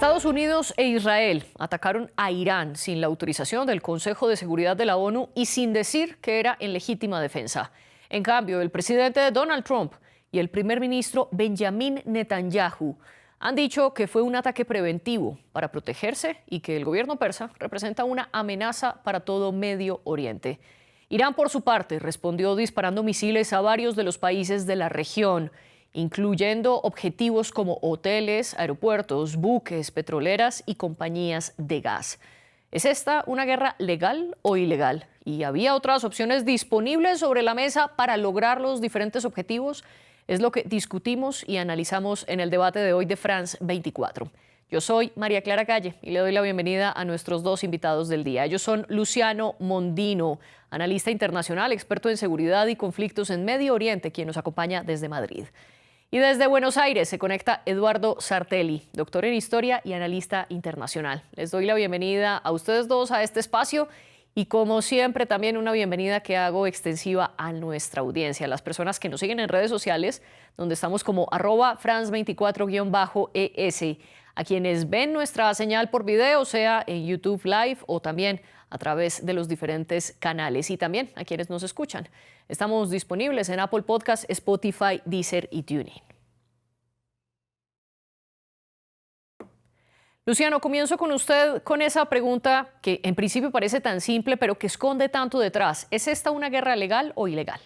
Estados Unidos e Israel atacaron a Irán sin la autorización del Consejo de Seguridad de la ONU y sin decir que era en legítima defensa. En cambio, el presidente Donald Trump y el primer ministro Benjamin Netanyahu han dicho que fue un ataque preventivo para protegerse y que el gobierno persa representa una amenaza para todo Medio Oriente. Irán, por su parte, respondió disparando misiles a varios de los países de la región, incluyendo objetivos como hoteles, aeropuertos, buques, petroleras y compañías de gas. ¿Es esta una guerra legal o ilegal? ¿Y había otras opciones disponibles sobre la mesa para lograr los diferentes objetivos? Es lo que discutimos y analizamos en el debate de hoy de France 24. Yo soy María Clara Calle y le doy la bienvenida a nuestros dos invitados del día. Ellos son Luciano Mondino, analista internacional, experto en seguridad y conflictos en Medio Oriente, quien nos acompaña desde Madrid. Y desde Buenos Aires se conecta Eduardo Sartelli, doctor en Historia y analista internacional. Les doy la bienvenida a ustedes dos a este espacio y, como siempre, también una bienvenida que hago extensiva a nuestra audiencia, a las personas que nos siguen en redes sociales, donde estamos como @France24-ES, a quienes ven nuestra señal por video, sea en YouTube Live o también a través de los diferentes canales, y también a quienes nos escuchan. Estamos disponibles en Apple Podcasts, Spotify, Deezer y TuneIn. Luciano, comienzo con usted con esa pregunta que en principio parece tan simple, pero que esconde tanto detrás. ¿Es esta una guerra legal o ilegal?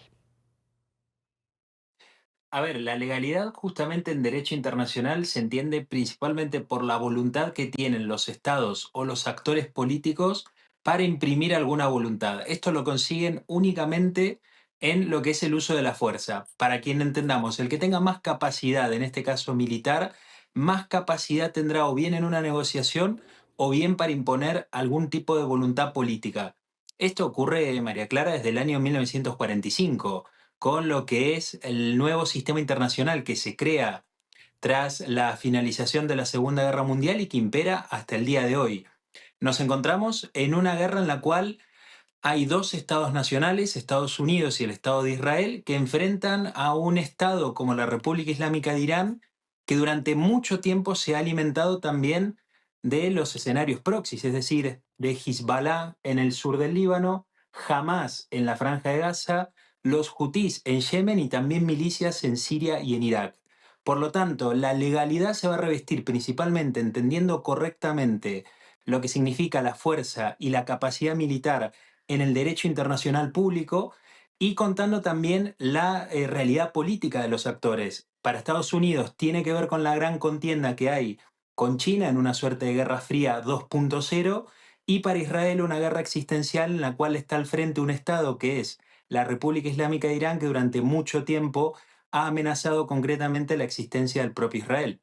A ver, la legalidad justamente en derecho internacional se entiende principalmente por la voluntad que tienen los estados o los actores políticos para imprimir alguna voluntad. Esto lo consiguen únicamente en lo que es el uso de la fuerza. Para quien entendamos, el que tenga más capacidad, en este caso militar, más capacidad tendrá o bien en una negociación o bien para imponer algún tipo de voluntad política. Esto ocurre, María Clara, desde el año 1945 con lo que es el nuevo sistema internacional que se crea tras la finalización de la Segunda Guerra Mundial y que impera hasta el día de hoy. Nos encontramos en una guerra en la cual hay dos estados nacionales, Estados Unidos y el Estado de Israel, que enfrentan a un estado como la República Islámica de Irán, que durante mucho tiempo se ha alimentado también de los escenarios proxies, es decir, de Hezbollah en el sur del Líbano, Hamas en la Franja de Gaza, los Houthis en Yemen y también milicias en Siria y en Irak. Por lo tanto, la legalidad se va a revestir principalmente entendiendo correctamente lo que significa la fuerza y la capacidad militar en el derecho internacional público y contando también la realidad política de los actores. Para Estados Unidos tiene que ver con la gran contienda que hay con China en una suerte de Guerra Fría 2.0 y para Israel una guerra existencial en la cual está al frente un Estado que es la República Islámica de Irán, que durante mucho tiempo ha amenazado concretamente la existencia del propio Israel.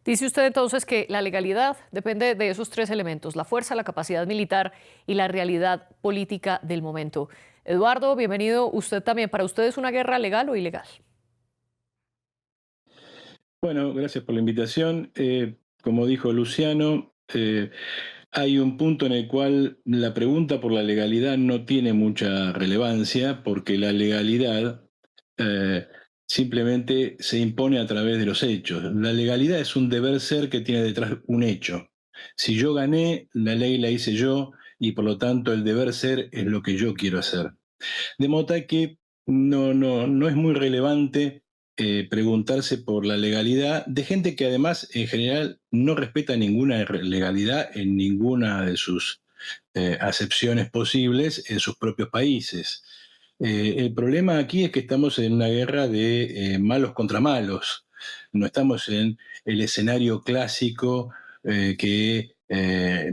Dice usted entonces que la legalidad depende de esos tres elementos: la fuerza, la capacidad militar y la realidad política del momento. Eduardo, bienvenido usted también. ¿Para usted es una guerra legal o ilegal? Bueno, gracias por la invitación. Como dijo Luciano, hay un punto en el cual la pregunta por la legalidad no tiene mucha relevancia porque la legalidad eh, simplemente se impone a través de los hechos. La legalidad es un deber ser que tiene detrás un hecho. Si yo gané, la ley la hice yo y por lo tanto el deber ser es lo que yo quiero hacer. De modo tal que no es muy relevante preguntarse por la legalidad de gente que además en general no respeta ninguna legalidad en ninguna de sus acepciones posibles en sus propios países. El problema aquí es que estamos en una guerra de malos contra malos. No estamos en el escenario clásico que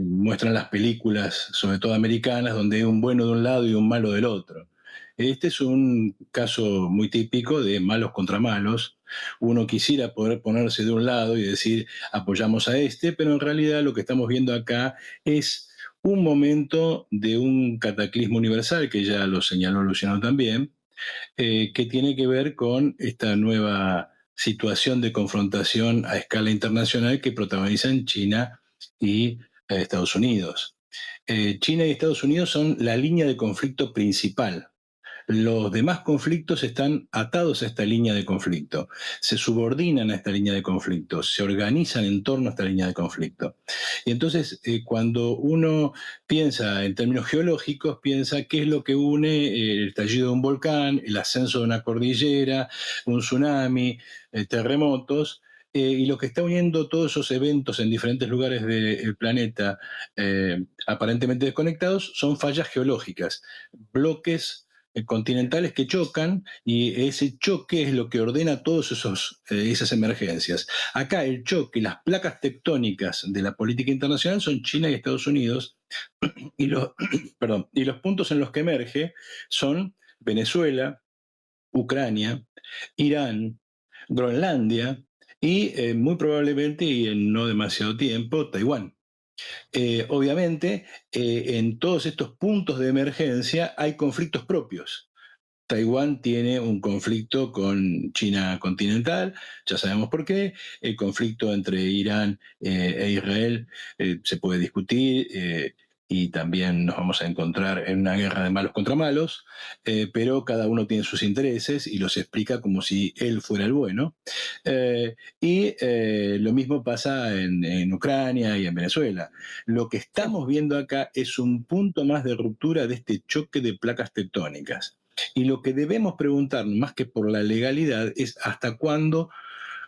muestran las películas, sobre todo americanas, donde hay un bueno de un lado y un malo del otro. Este es un caso muy típico de malos contra malos. Uno quisiera poder ponerse de un lado y decir apoyamos a este, pero en realidad lo que estamos viendo acá es un momento de un cataclismo universal, que ya lo señaló Luciano también, que tiene que ver con esta nueva situación de confrontación a escala internacional que protagonizan China y Estados Unidos. China y Estados Unidos son la línea de conflicto principal. Los demás conflictos están atados a esta línea de conflicto, se subordinan a esta línea de conflicto, se organizan en torno a esta línea de conflicto. Y entonces, cuando uno piensa en términos geológicos, piensa qué es lo que une el estallido de un volcán, el ascenso de una cordillera, un tsunami, terremotos, y lo que está uniendo todos esos eventos en diferentes lugares del planeta, aparentemente desconectados, son fallas geológicas, bloques continentales que chocan, y ese choque es lo que ordena todas esas emergencias. Acá el choque, las placas tectónicas de la política internacional son China y Estados Unidos, y los, perdón, y los puntos en los que emerge son Venezuela, Ucrania, Irán, Groenlandia y muy probablemente, y en no demasiado tiempo, Taiwán. Obviamente, en todos estos puntos de emergencia hay conflictos propios. Taiwán tiene un conflicto con China continental, ya sabemos por qué. El conflicto entre Irán e Israel se puede discutir, y también nos vamos a encontrar en una guerra de malos contra malos, pero cada uno tiene sus intereses y los explica como si él fuera el bueno. Y lo mismo pasa en Ucrania y en Venezuela. Lo que estamos viendo acá es un punto más de ruptura de este choque de placas tectónicas. Y lo que debemos preguntar, más que por la legalidad, es hasta cuándo,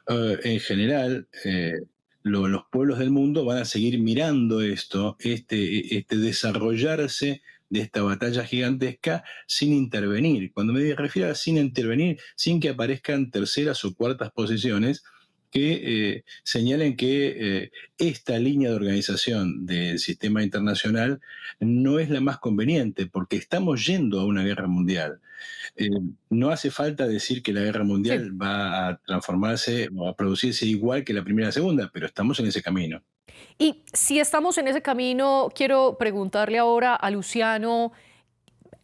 en general, los pueblos del mundo van a seguir mirando esto, este desarrollarse de esta batalla gigantesca sin intervenir. Cuando me refiero a sin intervenir, sin que aparezcan terceras o cuartas posiciones que señalen que esta línea de organización del sistema internacional no es la más conveniente, porque estamos yendo a una guerra mundial. Eh, no hace falta decir que la guerra Sí. mundial va a transformarse o a producirse igual que la primera y la segunda, pero estamos en ese camino. Y si estamos en ese camino, quiero preguntarle ahora a Luciano,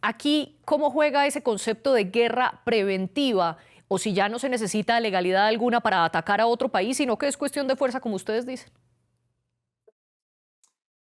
aquí, ¿cómo juega ese concepto de guerra preventiva? O si ya no se necesita legalidad alguna para atacar a otro país, sino que es cuestión de fuerza, como ustedes dicen.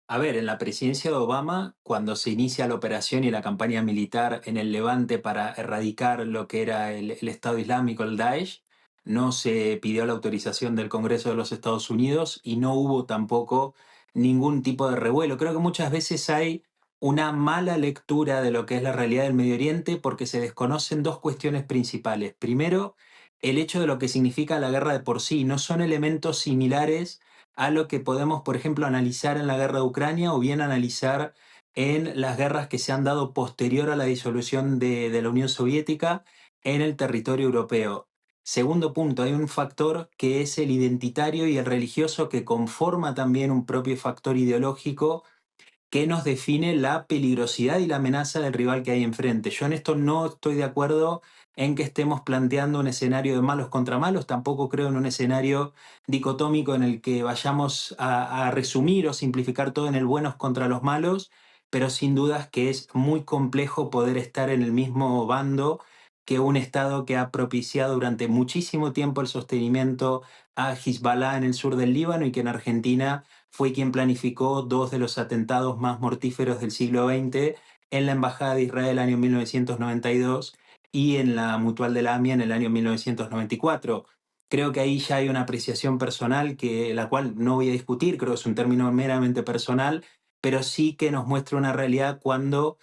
A ver, en la presidencia de Obama, cuando se inicia la operación y la campaña militar en el Levante para erradicar lo que era el Estado Islámico, el Daesh, no se pidió la autorización del Congreso de los Estados Unidos y no hubo tampoco ningún tipo de revuelo. Creo que muchas veces hay una mala lectura de lo que es la realidad del Medio Oriente porque se desconocen dos cuestiones principales. Primero, el hecho de lo que significa la guerra de por sí. No son elementos similares a lo que podemos, por ejemplo, analizar en la guerra de Ucrania o bien analizar en las guerras que se han dado posterior a la disolución de la Unión Soviética en el territorio europeo. Segundo punto, hay un factor que es el identitario y el religioso que conforma también un propio factor ideológico que nos define la peligrosidad y la amenaza del rival que hay enfrente. Yo en esto no estoy de acuerdo en que estemos planteando un escenario de malos contra malos, tampoco creo en un escenario dicotómico en el que vayamos a resumir o simplificar todo en el buenos contra los malos, pero sin dudas que es muy complejo poder estar en el mismo bando que un Estado que ha propiciado durante muchísimo tiempo el sostenimiento a Hezbollah en el sur del Líbano y que en Argentina fue quien planificó dos de los atentados más mortíferos del siglo XX en la Embajada de Israel en el año 1992 y en la Mutual de la AMIA en el año 1994. Creo que ahí ya hay una apreciación personal que la cual no voy a discutir, creo que es un término meramente personal, pero sí que nos muestra una realidad cuando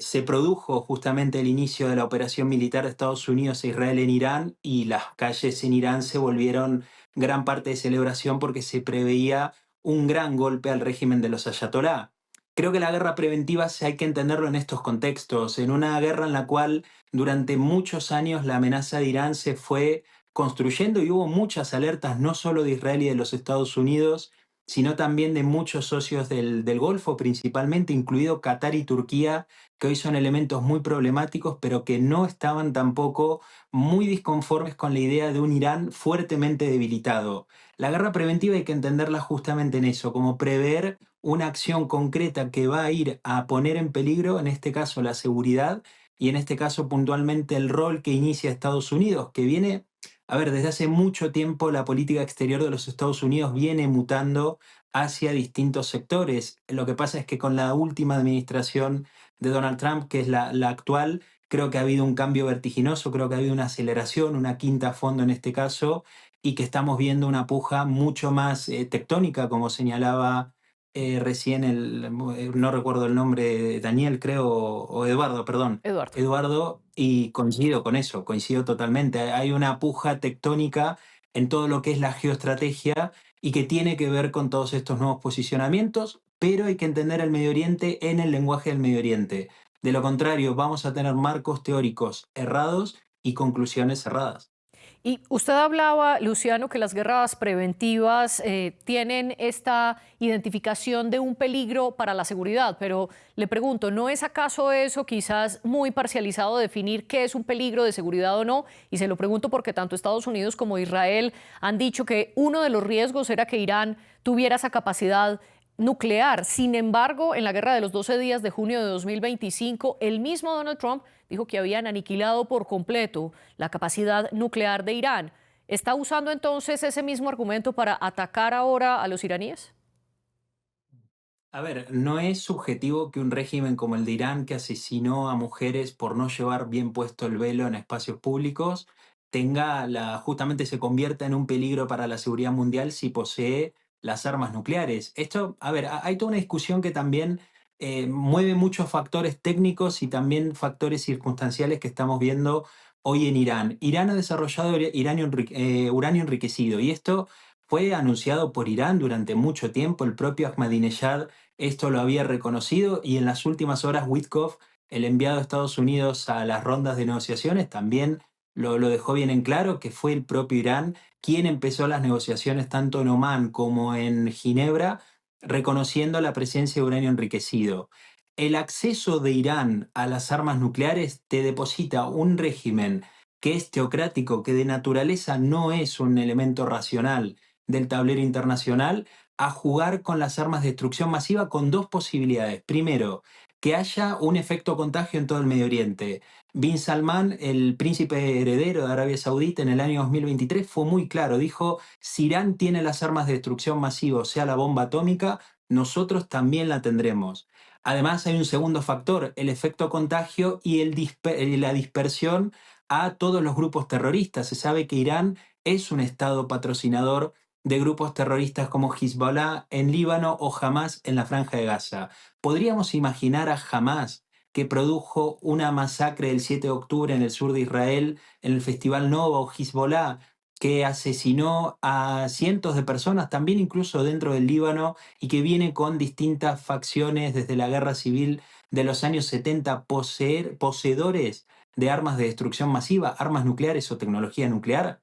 se produjo justamente el inicio de la operación militar de Estados Unidos e Israel en Irán y las calles en Irán se volvieron gran parte de celebración porque se preveía un gran golpe al régimen de los ayatolá. Creo que la guerra preventiva hay que entenderlo en estos contextos, en una guerra en la cual durante muchos años la amenaza de Irán se fue construyendo y hubo muchas alertas, no solo de Israel y de los Estados Unidos, sino también de muchos socios del Golfo, principalmente incluido Qatar y Turquía, que hoy son elementos muy problemáticos, pero que no estaban tampoco muy disconformes con la idea de un Irán fuertemente debilitado. La guerra preventiva hay que entenderla justamente en eso, como prever una acción concreta que va a ir a poner en peligro, en este caso, la seguridad y en este caso puntualmente el rol que inicia Estados Unidos, que viene, a ver, desde hace mucho tiempo la política exterior de los Estados Unidos viene mutando hacia distintos sectores. Lo que pasa es que con la última administración de Donald Trump, que es la actual, Creo que ha habido un cambio vertiginoso, creo que ha habido una aceleración, una quinta a fondo en este caso, y que estamos viendo una puja mucho más tectónica, como señalaba recién no recuerdo el nombre, Daniel creo, o Eduardo, perdón. Eduardo. Eduardo, y coincido con eso, coincido totalmente. Hay una puja tectónica en todo lo que es la geoestrategia y que tiene que ver con todos estos nuevos posicionamientos, pero hay que entender el Medio Oriente en el lenguaje del Medio Oriente. De lo contrario, vamos a tener marcos teóricos errados y conclusiones erradas. Y usted hablaba, Luciano, que las guerras preventivas tienen esta identificación de un peligro para la seguridad, pero le pregunto, ¿no es acaso eso quizás muy parcializado definir qué es un peligro de seguridad o no? Y se lo pregunto porque tanto Estados Unidos como Israel han dicho que uno de los riesgos era que Irán tuviera esa capacidad nuclear. Sin embargo, en la guerra de los 12 días de junio de 2025, el mismo Donald Trump dijo que habían aniquilado por completo la capacidad nuclear de Irán. ¿Está usando entonces ese mismo argumento para atacar ahora a los iraníes? A ver, no es subjetivo que un régimen como el de Irán, que asesinó a mujeres por no llevar bien puesto el velo en espacios públicos, justamente se convierta en un peligro para la seguridad mundial si posee las armas nucleares. Esto, a ver, hay toda una discusión que también mueve muchos factores técnicos y también factores circunstanciales que estamos viendo hoy en Irán. Irán ha desarrollado uranio enriquecido y esto fue anunciado por Irán durante mucho tiempo. El propio Ahmadinejad esto lo había reconocido y en las últimas horas Witkoff, el enviado de Estados Unidos a las rondas de negociaciones, también lo dejó bien en claro que fue el propio Irán quien empezó las negociaciones tanto en Omán como en Ginebra, reconociendo la presencia de uranio enriquecido. El acceso de Irán a las armas nucleares te deposita un régimen que es teocrático, que de naturaleza no es un elemento racional del tablero internacional, a jugar con las armas de destrucción masiva con dos posibilidades. Primero, que haya un efecto contagio en todo el Medio Oriente. Bin Salman, el príncipe heredero de Arabia Saudita en el año 2023, fue muy claro. Dijo, si Irán tiene las armas de destrucción masiva, o sea, la bomba atómica, nosotros también la tendremos. Además, hay un segundo factor, el efecto contagio y la dispersión a todos los grupos terroristas. Se sabe que Irán es un estado patrocinador de grupos terroristas como Hezbollah en Líbano o Hamas en la Franja de Gaza. ¿Podríamos imaginar a Hamas, que produjo una masacre el 7 de octubre en el sur de Israel, en el Festival Nova, o Hezbollah, que asesinó a cientos de personas, también incluso dentro del Líbano, y que viene con distintas facciones desde la guerra civil de los años 70, poseedores de armas de destrucción masiva, armas nucleares o tecnología nuclear?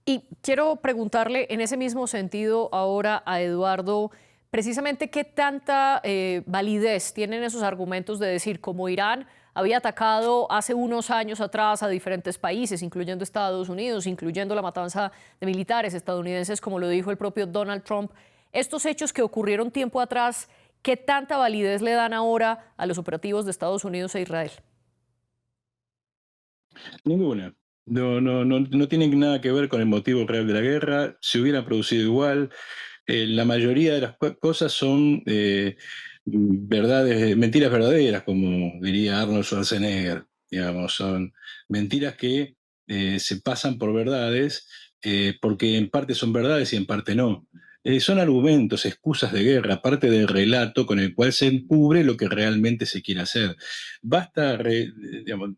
Y quiero preguntarle en ese mismo sentido ahora a Eduardo, precisamente qué tanta validez tienen esos argumentos de decir, como Irán había atacado hace unos años atrás a diferentes países, incluyendo Estados Unidos, incluyendo la matanza de militares estadounidenses, como lo dijo el propio Donald Trump, estos hechos que ocurrieron tiempo atrás, ¿qué tanta validez le dan ahora a los operativos de Estados Unidos e Israel? Ninguna. No tienen nada que ver con el motivo real de la guerra. Se hubieran producido igual. La mayoría de las cosas son verdades, mentiras verdaderas, como diría Arnold Schwarzenegger. Digamos, son mentiras que se pasan por verdades, porque en parte son verdades y en parte no. Son argumentos, excusas de guerra, parte del relato con el cual se encubre lo que realmente se quiere hacer. Basta digamos,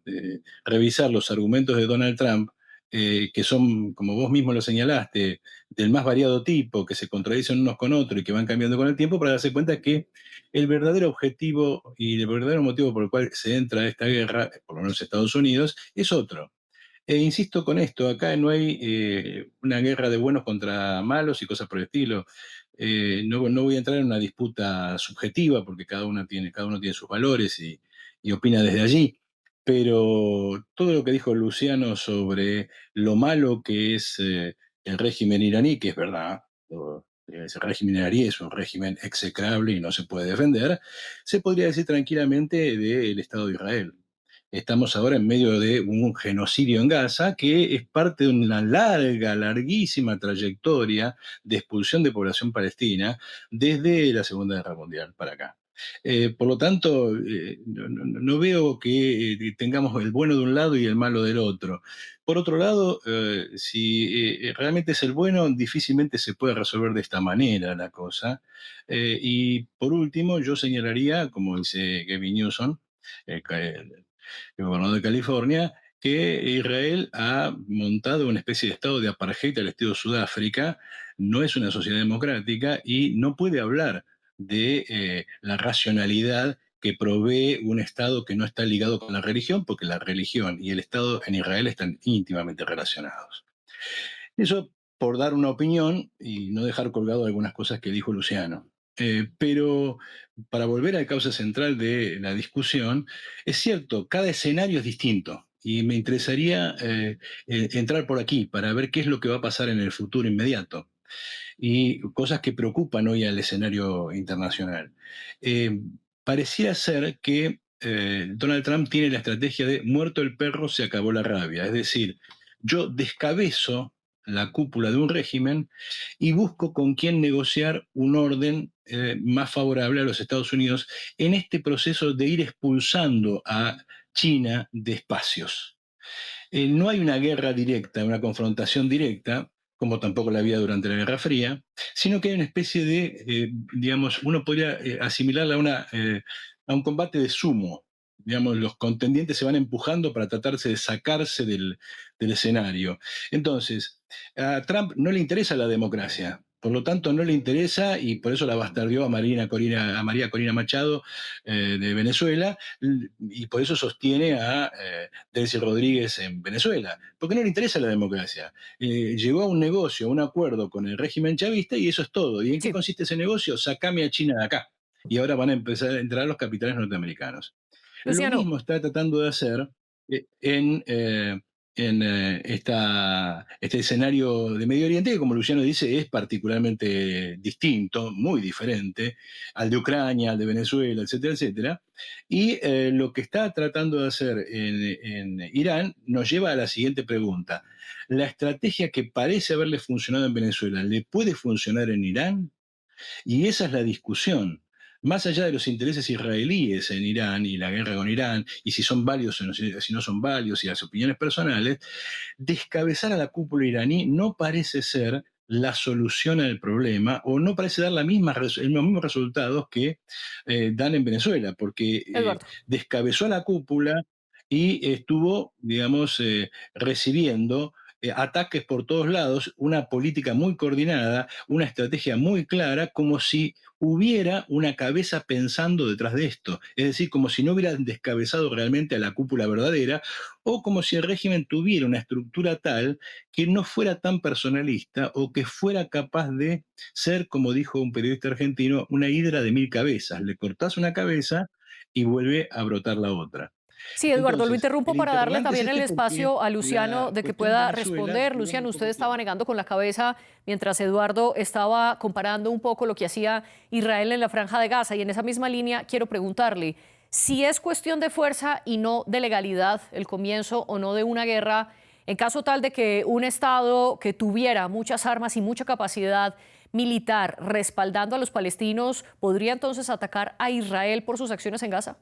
revisar los argumentos de Donald Trump, que son, como vos mismo lo señalaste, del más variado tipo, que se contradicen unos con otros y que van cambiando con el tiempo, para darse cuenta que el verdadero objetivo y el verdadero motivo por el cual se entra a esta guerra, por lo menos Estados Unidos, es otro. E insisto con esto, acá no hay una guerra de buenos contra malos y cosas por el estilo. No voy a entrar en una disputa subjetiva porque cada uno tiene sus valores y opina desde allí. Pero todo lo que dijo Luciano sobre lo malo que es el régimen iraní, que es verdad, ese régimen iraní es un régimen execrable y no se puede defender, se podría decir tranquilamente del Estado de Israel. Estamos ahora en medio de un genocidio en Gaza que es parte de una larguísima trayectoria de expulsión de población palestina desde la Segunda Guerra Mundial para acá. Por lo tanto, no veo que tengamos el bueno de un lado y el malo del otro. Por otro lado, si realmente es el bueno, difícilmente se puede resolver de esta manera la cosa. Y por último, yo señalaría, como dice Gavin Newsom, el gobernador de California, que Israel ha montado una especie de estado de apartheid al estilo Sudáfrica, no es una sociedad democrática y no puede hablar de la racionalidad que provee un Estado que no está ligado con la religión, porque la religión y el Estado en Israel están íntimamente relacionados. Eso por dar una opinión y no dejar colgado algunas cosas que dijo Luciano. Pero para volver a la causa central de la discusión, es cierto, cada escenario es distinto y me interesaría entrar por aquí para ver qué es lo que va a pasar en el futuro inmediato y cosas que preocupan hoy al escenario internacional. Eh, Pareciera ser que Donald Trump tiene la estrategia de muerto el perro, se acabó la rabia. Es decir, yo descabezo la cúpula de un régimen y busco con quién negociar un orden más favorable a los Estados Unidos en este proceso de ir expulsando a China de espacios. No hay una guerra directa, una confrontación directa, como tampoco la había durante la Guerra Fría, sino que hay una especie de, digamos, uno podría asimilarla a un combate de sumo. Digamos, los contendientes se van empujando para tratarse de sacarse del escenario. Entonces, a Trump no le interesa la democracia, por lo tanto no le interesa y por eso la bastardeó a María Corina Machado de Venezuela y por eso sostiene a Delcy Rodríguez en Venezuela, porque no le interesa la democracia. Llegó a un negocio, a un acuerdo con el régimen chavista y eso es todo. ¿Y en qué Sí, consiste ese negocio? Sacame a China de acá. Y ahora van a empezar a entrar los capitales norteamericanos. Lo Luciano, mismo está tratando de hacer en este escenario de Medio Oriente, que como Luciano dice, es particularmente distinto, muy diferente al de Ucrania, al de Venezuela, etcétera, etcétera. Y lo que está tratando de hacer en Irán nos lleva a la siguiente pregunta. ¿La estrategia que parece haberle funcionado en Venezuela le puede funcionar en Irán? Y esa es la discusión. Más allá de los intereses israelíes en Irán y la guerra con Irán, y si son válidos o no, si no son válidos, y las opiniones personales, descabezar a la cúpula iraní no parece ser la solución al problema o no parece dar los mismos resultados que dan en Venezuela, porque Eduardo. descabezó a la cúpula y estuvo, digamos, recibiendo ataques por todos lados, una política muy coordinada, una estrategia muy clara, como si hubiera una cabeza pensando detrás de esto. Es decir, como si no hubieran descabezado realmente a la cúpula verdadera, o como si el régimen tuviera una estructura tal que no fuera tan personalista o que fuera capaz de ser, como dijo un periodista argentino, una hidra de 1000 cabezas. Le cortás una cabeza y vuelve a brotar la otra. Sí, Eduardo, lo Entonces, interrumpo el para darle interrogante es también el este porque espacio a Luciano la de que cuestión pueda Venezuela responder. duró Luciano, muy usted poco estaba tiempo. negando con la cabeza mientras Eduardo estaba comparando un poco lo que hacía Israel en la Franja de Gaza. Y en esa misma línea quiero preguntarle si es cuestión de fuerza y no de legalidad el comienzo o no de una guerra, en caso tal de que un Estado que tuviera muchas armas y mucha capacidad militar respaldando a los palestinos podría entonces atacar a Israel por sus acciones en Gaza.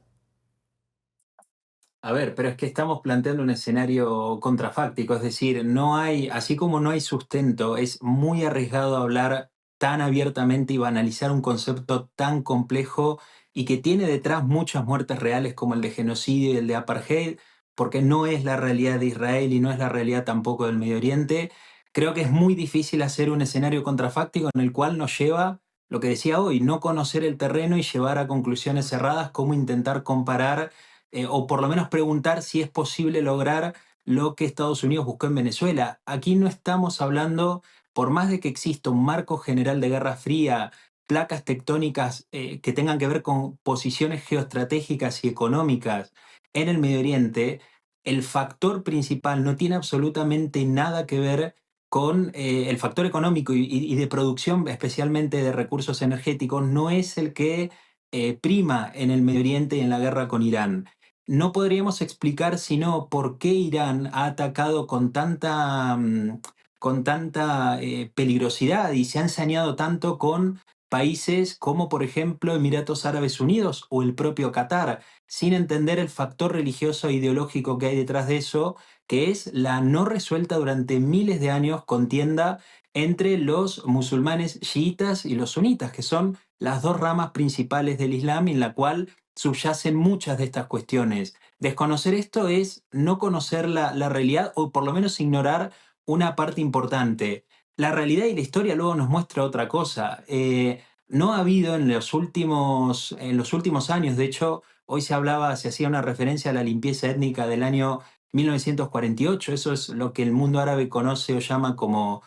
A ver, pero es que estamos planteando un escenario contrafáctico, es decir, no hay, así como no hay sustento, es muy arriesgado hablar tan abiertamente y banalizar un concepto tan complejo y que tiene detrás muchas muertes reales como el de genocidio y el de apartheid, porque no es la realidad de Israel y no es la realidad tampoco del Medio Oriente. Creo que es muy difícil hacer un escenario contrafáctico en el cual nos lleva, lo que decía hoy, no conocer el terreno y llevar a conclusiones cerradas, como intentar comparar o por lo menos preguntar si es posible lograr lo que Estados Unidos buscó en Venezuela. Aquí no estamos hablando, por más de que exista un marco general de Guerra Fría, placas tectónicas que tengan que ver con posiciones geoestratégicas y económicas en el Medio Oriente, el factor principal no tiene absolutamente nada que ver con el factor económico y de producción, especialmente de recursos energéticos, no es el que prima en el Medio Oriente y en la guerra con Irán. No podríamos explicar sino por qué Irán ha atacado con tanta peligrosidad y se ha ensañado tanto con países como por ejemplo Emiratos Árabes Unidos o el propio Qatar, sin entender el factor religioso e ideológico que hay detrás de eso, que es la no resuelta durante miles de años contienda entre los musulmanes chiitas y los sunitas, que son las dos ramas principales del Islam en la cual subyacen muchas de estas cuestiones. Desconocer esto es no conocer la realidad o por lo menos ignorar una parte importante. La realidad y la historia luego nos muestra otra cosa. No ha habido en los últimos años, de hecho, hoy se hacía una referencia a la limpieza étnica del año 1948, eso es lo que el mundo árabe conoce o llama como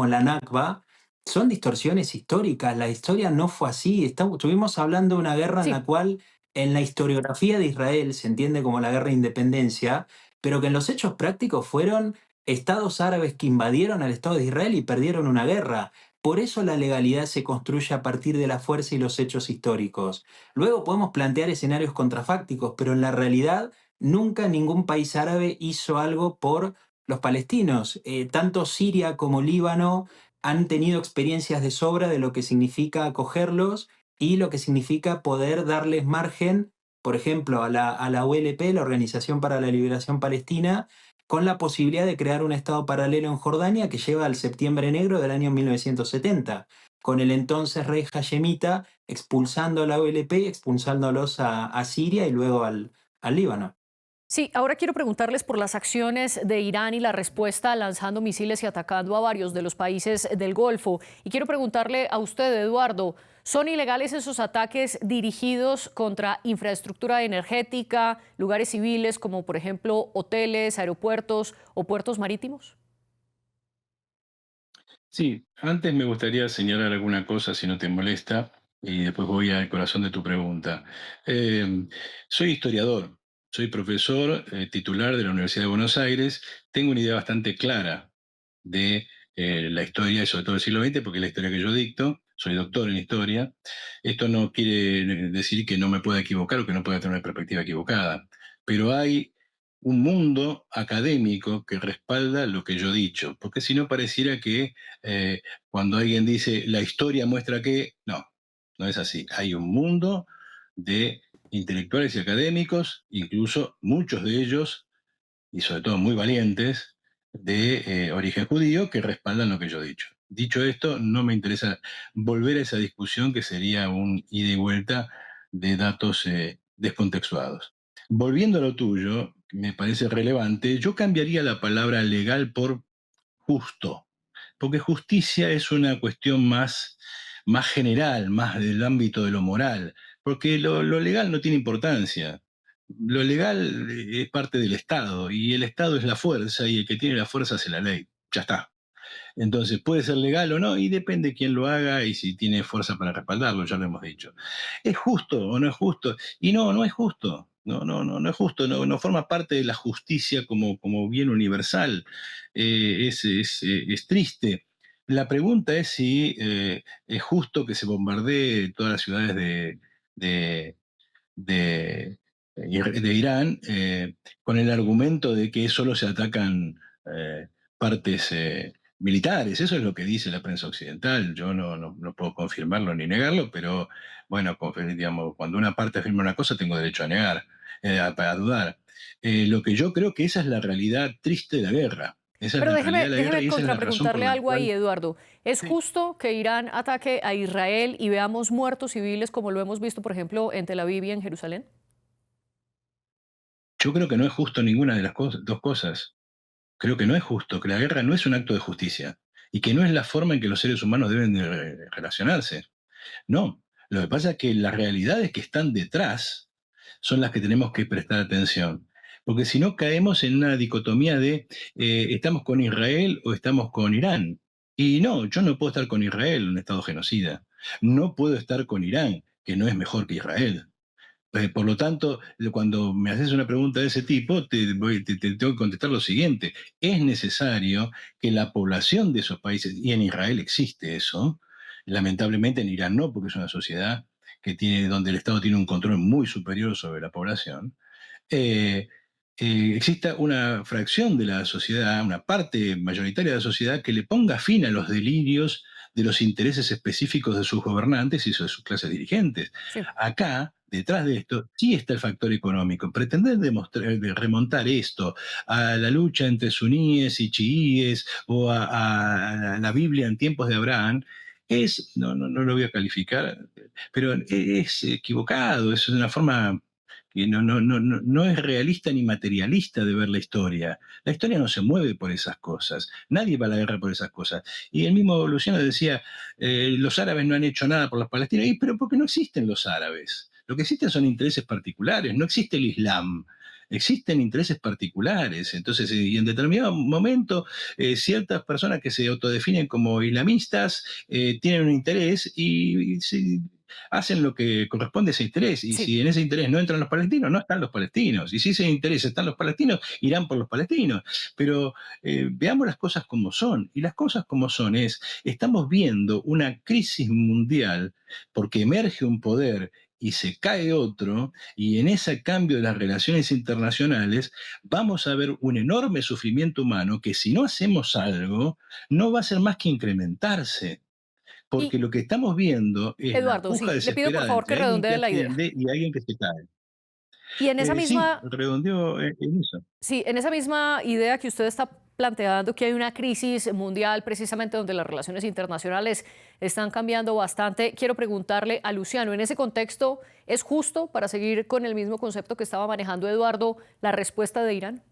la Nakba. Son distorsiones históricas, la historia no fue así. Estuvimos hablando de una guerra en la Sí. cual en la historiografía de Israel se entiende como la guerra de independencia, pero que en los hechos prácticos fueron estados árabes que invadieron al Estado de Israel y perdieron una guerra. Por eso la legalidad se construye a partir de la fuerza y los hechos históricos. Luego podemos plantear escenarios contrafácticos, pero en la realidad nunca ningún país árabe hizo algo por los palestinos. Tanto Siria como Líbano han tenido experiencias de sobra de lo que significa acogerlos y lo que significa poder darles margen, por ejemplo, a la OLP, la Organización para la Liberación Palestina, con la posibilidad de crear un Estado paralelo en Jordania que lleva al Septiembre Negro del año 1970, con el entonces rey Hashemita expulsando a la OLP y expulsándolos a Siria y luego al Líbano. Sí, ahora quiero preguntarles por las acciones de Irán y la respuesta lanzando misiles y atacando a varios de los países del Golfo. Y quiero preguntarle a usted, Eduardo, ¿son ilegales esos ataques dirigidos contra infraestructura energética, lugares civiles como por ejemplo hoteles, aeropuertos o puertos marítimos? Sí, antes me gustaría señalar alguna cosa, si no te molesta, y después voy al corazón de tu pregunta. Eh, Soy historiador, soy profesor titular de la Universidad de Buenos Aires, tengo una idea bastante clara de la historia, y sobre todo del siglo XX, porque es la historia que yo dicto, soy doctor en historia. Esto no quiere decir que no me pueda equivocar o que no pueda tener una perspectiva equivocada, pero hay un mundo académico que respalda lo que yo he dicho, porque si no pareciera que cuando alguien dice la historia muestra que, no, no es así. Hay un mundo de intelectuales y académicos, incluso muchos de ellos, y sobre todo muy valientes, de origen judío, que respaldan lo que yo he dicho. Dicho esto, no me interesa volver a esa discusión que sería un ida y vuelta de datos descontextuados. Volviendo a lo tuyo, que me parece relevante, yo cambiaría la palabra legal por justo, porque justicia es una cuestión más general, más del ámbito de lo moral, porque lo legal no tiene importancia. Lo legal es parte del Estado y el Estado es la fuerza y el que tiene la fuerza hace la ley. Ya está. Entonces, puede ser legal o no, y depende quién lo haga y si tiene fuerza para respaldarlo, ya lo hemos dicho. ¿Es justo o no es justo? Y no, no es justo. No, no, no, no es justo, no, no forma parte de la justicia como bien universal. Es triste. La pregunta es si es justo que se bombardee todas las ciudades de, de, de Irán con el argumento de que solo se atacan partes militares. Eso es lo que dice la prensa occidental. Yo no puedo confirmarlo ni negarlo, pero bueno, digamos, cuando una parte afirma una cosa, tengo derecho a negar, a dudar. Lo que yo creo que esa es la realidad triste de la guerra. Esa es Pero la realidad déjeme, de la guerra déjeme y esa es la razón por contrapreguntarle la algo ahí, cual... Eduardo. ¿Es Sí. justo que Irán ataque a Israel y veamos muertos civiles como lo hemos visto, por ejemplo, en Tel Aviv y en Jerusalén? Yo creo que no es justo ninguna de las dos cosas. Creo que no es justo, que la guerra no es un acto de justicia y que no es la forma en que los seres humanos deben de relacionarse. No, lo que pasa es que las realidades que están detrás son las que tenemos que prestar atención. Porque si no caemos en una dicotomía de estamos con Israel o estamos con Irán. Y no, yo no puedo estar con Israel, un Estado genocida. No puedo estar con Irán, que no es mejor que Israel. Por lo tanto, cuando me haces una pregunta de ese tipo, te tengo que contestar lo siguiente. Es necesario que la población de esos países, y en Israel existe eso, lamentablemente en Irán no, porque es una sociedad donde el Estado tiene un control muy superior sobre la población, eh, exista una fracción de la sociedad, una parte mayoritaria de la sociedad que le ponga fin a los delirios de los intereses específicos de sus gobernantes y de sus clases dirigentes. Sí. Acá, detrás de esto, sí está el factor económico. Pretender remontar esto a la lucha entre suníes y chiíes o a la Biblia en tiempos de Abraham, no lo voy a calificar, pero es equivocado, es una forma que no es realista ni materialista de ver la historia. La historia no se mueve por esas cosas, nadie va a la guerra por esas cosas. Y el mismo Luciano decía, los árabes no han hecho nada por los palestinos, pero porque no existen los árabes. Lo que existen son intereses particulares, no existe el Islam. Existen intereses particulares. Entonces, y en determinado momento, ciertas personas que se autodefinen como islamistas tienen un interés y hacen lo que corresponde a ese interés. Y Sí. si en ese interés no entran los palestinos, no están los palestinos. Y si ese interés están los palestinos, irán por los palestinos. Pero veamos las cosas como son. Y las cosas como son estamos viendo una crisis mundial porque emerge un poder y se cae otro, y en ese cambio de las relaciones internacionales vamos a ver un enorme sufrimiento humano que si no hacemos algo, no va a ser más que incrementarse. Y Porque lo que estamos viendo es la Eduardo, puja sí, le pido por desesperada favor que entre alguien que redondee la idea. asciende y alguien que se cae. Y en esa Sí, misma redondeó en eso. Sí, en esa misma idea que usted está planteando, que hay una crisis mundial precisamente donde las relaciones internacionales están cambiando bastante, quiero preguntarle a Luciano, en ese contexto, ¿es justo, para seguir con el mismo concepto que estaba manejando Eduardo, la respuesta de Irán?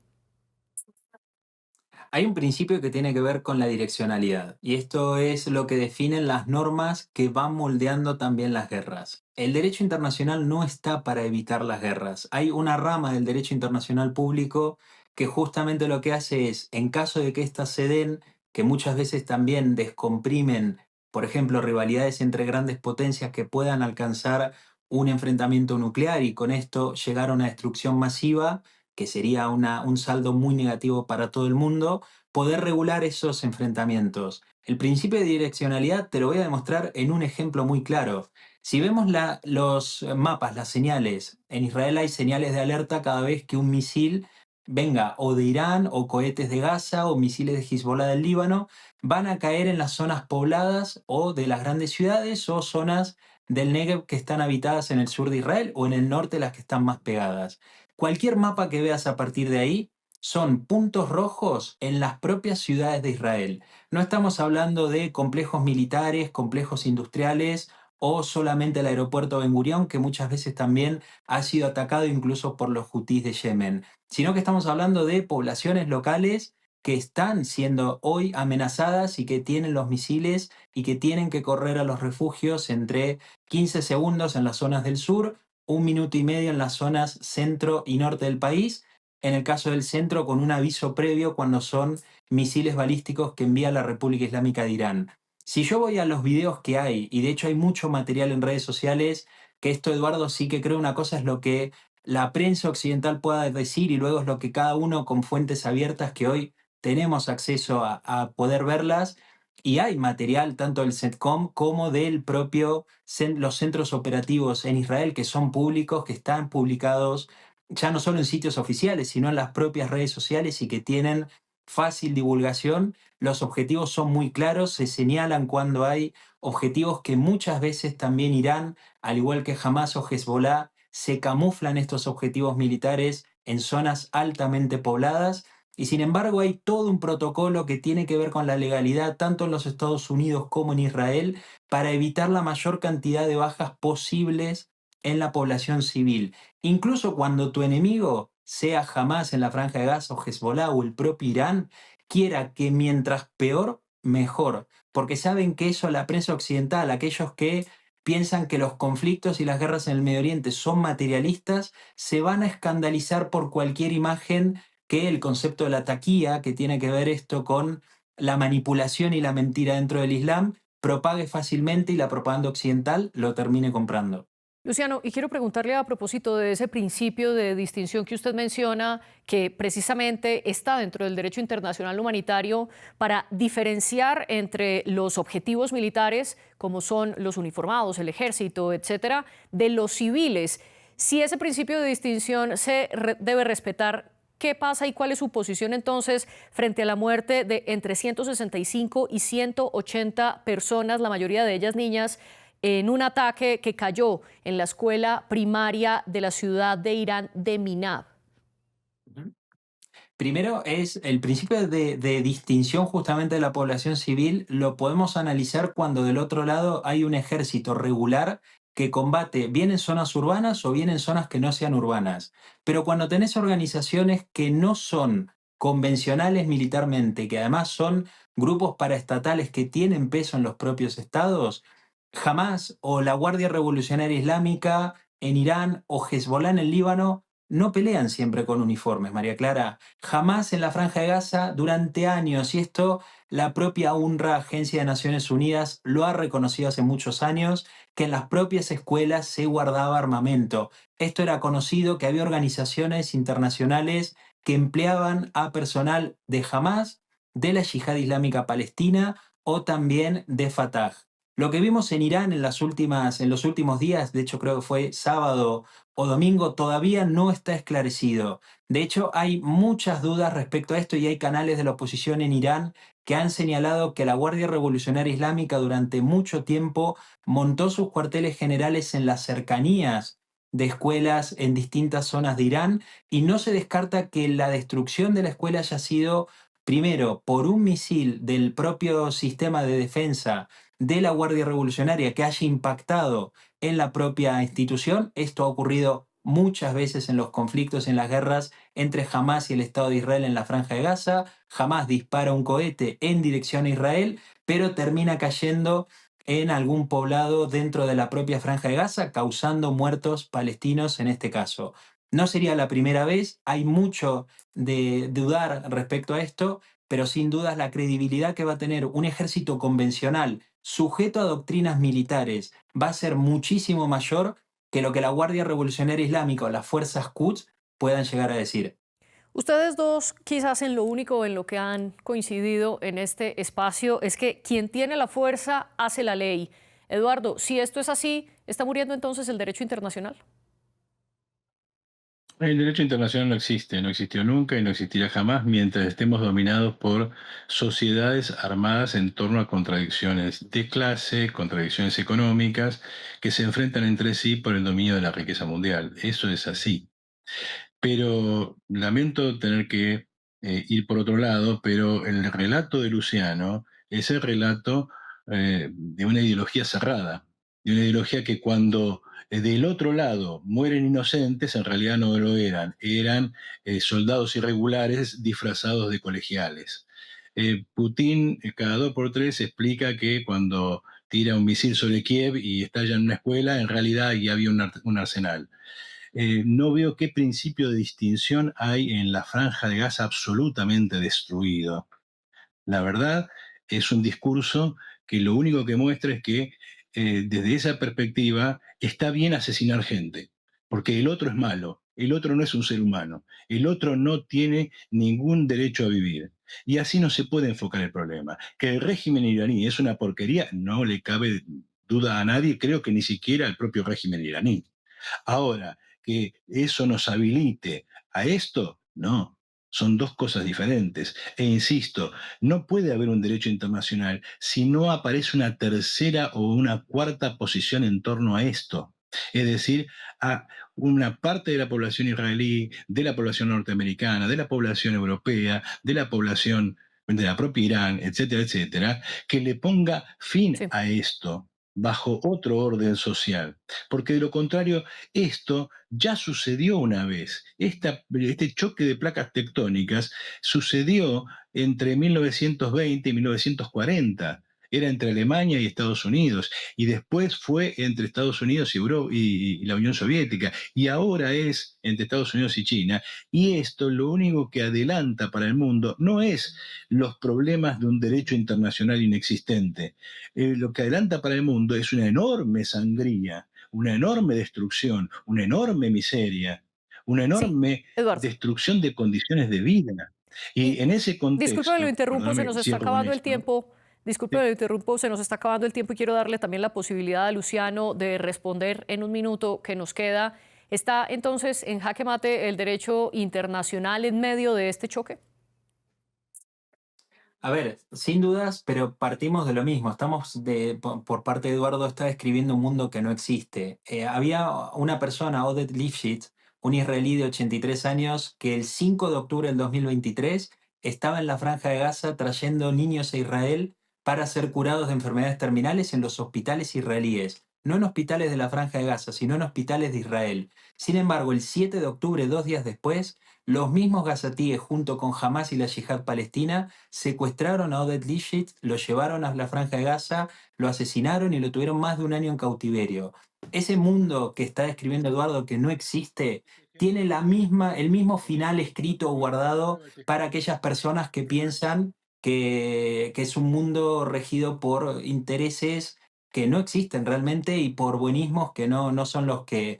Hay un principio que tiene que ver con la direccionalidad, y esto es lo que definen las normas que van moldeando también las guerras. El derecho internacional no está para evitar las guerras. Hay una rama del derecho internacional público que justamente lo que hace es, en caso de que éstas se den, que muchas veces también descomprimen, por ejemplo, rivalidades entre grandes potencias que puedan alcanzar un enfrentamiento nuclear y con esto llegar a una destrucción masiva, que sería un saldo muy negativo para todo el mundo, poder regular esos enfrentamientos. El principio de direccionalidad te lo voy a demostrar en un ejemplo muy claro. Si vemos los mapas, las señales, en Israel hay señales de alerta cada vez que un misil venga o de Irán o cohetes de Gaza o misiles de Hezbollah del Líbano, van a caer en las zonas pobladas o de las grandes ciudades o zonas del Negev que están habitadas en el sur de Israel o en el norte las que están más pegadas. Cualquier mapa que veas a partir de ahí son puntos rojos en las propias ciudades de Israel. No estamos hablando de complejos militares, complejos industriales o solamente el aeropuerto Ben Gurión, que muchas veces también ha sido atacado incluso por los hutís de Yemen, sino que estamos hablando de poblaciones locales que están siendo hoy amenazadas y que tienen los misiles y que tienen que correr a los refugios entre 15 segundos en las zonas del sur, 1 minuto y medio en las zonas centro y norte del país, en el caso del centro con un aviso previo cuando son misiles balísticos que envía la República Islámica de Irán. Si yo voy a los videos que hay, y de hecho hay mucho material en redes sociales, que esto, Eduardo, sí que creo una cosa es lo que la prensa occidental pueda decir y luego es lo que cada uno con fuentes abiertas que hoy tenemos acceso a poder verlas, y hay material tanto del CENTCOM como del propio los centros operativos en Israel que son públicos, que están publicados ya no solo en sitios oficiales, sino en las propias redes sociales y que tienen fácil divulgación. Los objetivos son muy claros, se señalan cuando hay objetivos que muchas veces también Irán, al igual que Hamas o Hezbollah, se camuflan estos objetivos militares en zonas altamente pobladas. Y sin embargo hay todo un protocolo que tiene que ver con la legalidad, tanto en los Estados Unidos como en Israel, para evitar la mayor cantidad de bajas posibles en la población civil. Incluso cuando tu enemigo, sea Hamas en la Franja de Gaza o Hezbollah o el propio Irán, quiera que mientras peor, mejor. Porque saben que eso la prensa occidental, aquellos que piensan que los conflictos y las guerras en el Medio Oriente son materialistas, se van a escandalizar por cualquier imagen que el concepto de la taquía, que tiene que ver esto con la manipulación y la mentira dentro del Islam, propague fácilmente y la propaganda occidental lo termine comprando. Luciano, y quiero preguntarle a propósito de ese principio de distinción que usted menciona, que precisamente está dentro del derecho internacional humanitario para diferenciar entre los objetivos militares, como son los uniformados, el ejército, etcétera, de los civiles. Si ese principio de distinción debe respetar, ¿Qué pasa y cuál es su posición entonces frente a la muerte de entre 165 y 180 personas, la mayoría de ellas niñas, en un ataque que cayó en la escuela primaria de la ciudad de Irán de Minab? Ujú. Primero es el principio de distinción justamente de la población civil, lo podemos analizar cuando del otro lado hay un ejército regular que combate bien en zonas urbanas o bien en zonas que no sean urbanas. Pero cuando tenés organizaciones que no son convencionales militarmente, que además son grupos paraestatales que tienen peso en los propios estados, Hamas o la Guardia Revolucionaria Islámica en Irán o Hezbollah en el Líbano no pelean siempre con uniformes, María Clara. Jamás en la Franja de Gaza durante años, y esto la propia UNRWA, Agencia de Naciones Unidas, lo ha reconocido hace muchos años, que en las propias escuelas se guardaba armamento. Esto era conocido, que había organizaciones internacionales que empleaban a personal de Hamas, de la Yihad Islámica Palestina o también de Fatah. Lo que vimos en Irán en los últimos días, de hecho creo que fue sábado o domingo, todavía no está esclarecido. De hecho, hay muchas dudas respecto a esto y hay canales de la oposición en Irán que han señalado que la Guardia Revolucionaria Islámica durante mucho tiempo montó sus cuarteles generales en las cercanías de escuelas en distintas zonas de Irán y no se descarta que la destrucción de la escuela haya sido primero por un misil del propio sistema de defensa de la Guardia Revolucionaria que haya impactado en la propia institución. Esto ha ocurrido muchas veces en los conflictos, en las guerras entre Hamas y el Estado de Israel en la Franja de Gaza. Hamas dispara un cohete en dirección a Israel, pero termina cayendo en algún poblado dentro de la propia Franja de Gaza, causando muertos palestinos en este caso. No sería la primera vez, hay mucho de dudar respecto a esto, pero sin dudas la credibilidad que va a tener un ejército convencional sujeto a doctrinas militares va a ser muchísimo mayor que lo que la Guardia Revolucionaria Islámica o las fuerzas Quds puedan llegar a decir. Ustedes dos quizás en lo único en lo que han coincidido en este espacio es que quien tiene la fuerza hace la ley. Eduardo, si esto es así, ¿está muriendo entonces el derecho internacional? El derecho internacional no existe, no existió nunca y no existirá jamás mientras estemos dominados por sociedades armadas en torno a contradicciones de clase, contradicciones económicas, que se enfrentan entre sí por el dominio de la riqueza mundial. Eso es así. Pero lamento tener que ir por otro lado, pero el relato de Luciano es el relato de una ideología cerrada, de una ideología que cuando del otro lado mueren inocentes, en realidad no lo eran, eran soldados irregulares disfrazados de colegiales. Putin cada 2 por 3 explica que cuando tira un misil sobre Kiev y estalla en una escuela, en realidad ya había un arsenal. No veo qué principio de distinción hay en la franja de Gaza absolutamente destruido. La verdad es un discurso que lo único que muestra es que desde esa perspectiva está bien asesinar gente, porque el otro es malo, el otro no es un ser humano, el otro no tiene ningún derecho a vivir. Y así no se puede enfocar el problema. Que el régimen iraní es una porquería, no le cabe duda a nadie, creo que ni siquiera al propio régimen iraní. Ahora, que eso nos habilite a esto, no. Son dos cosas diferentes. E insisto, no puede haber un derecho internacional si no aparece una tercera o una cuarta posición en torno a esto. Es decir, a una parte de la población israelí, de la población norteamericana, de la población europea, de la población de la propia Irán, etcétera, etcétera, que le ponga fin Sí. a esto bajo otro orden social. Porque de lo contrario, esto ya sucedió una vez. Este choque de placas tectónicas sucedió entre 1920 y 1940. Era entre Alemania y Estados Unidos, y después fue entre Estados Unidos y la Unión Soviética, y ahora es entre Estados Unidos y China. Y esto lo único que adelanta para el mundo no es los problemas de un derecho internacional inexistente. Lo que adelanta para el mundo es una enorme sangría, una enorme destrucción, una enorme miseria, una Sí, enorme Eduardo. destrucción de condiciones de vida. Y Y en ese discúlpeme, lo contexto, interrumpo, se perdóname, nos está cierro con acabando el esto. tiempo. Discúlpeme, Sí. lo interrumpo, se nos está acabando el tiempo y quiero darle también la posibilidad a Luciano de responder en un minuto que nos queda. ¿Está entonces en jaque mate el derecho internacional en medio de este choque? A ver, sin dudas, pero partimos de lo mismo. Por parte de Eduardo, está describiendo un mundo que no existe. Había una persona, Oded Lifshitz, un israelí de 83 años, que el 5 de octubre del 2023 estaba en la Franja de Gaza trayendo niños a Israel para ser curados de enfermedades terminales en los hospitales israelíes. No en hospitales de la Franja de Gaza, sino en hospitales de Israel. Sin embargo, el 7 de octubre, 2 días después, los mismos gazatíes, junto con Hamas y la Yihad palestina, secuestraron a Oded Lifshitz, lo llevaron a la Franja de Gaza, lo asesinaron y lo tuvieron más de un año en cautiverio. Ese mundo que está describiendo Eduardo, que no existe, tiene el mismo final escrito o guardado para aquellas personas que piensan que es un mundo regido por intereses que no existen realmente y por buenismos que no son los que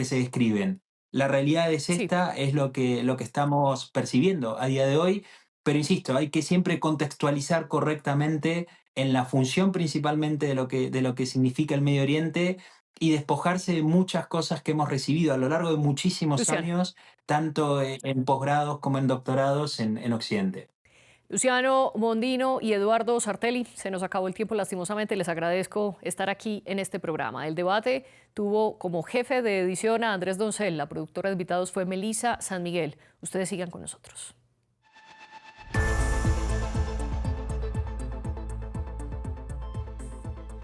se describen. La realidad es Sí. esta, es lo que estamos percibiendo a día de hoy, pero insisto, hay que siempre contextualizar correctamente en la función principalmente de lo que significa el Medio Oriente y despojarse de muchas cosas que hemos recibido a lo largo de muchísimos Luciano. años, tanto en posgrados como en doctorados en Occidente. Luciano Mondino y Eduardo Sartelli, se nos acabó el tiempo lastimosamente, les agradezco estar aquí en este programa. El debate tuvo como jefe de edición a Andrés Doncel, la productora de invitados fue Melisa San Miguel. Ustedes sigan con nosotros.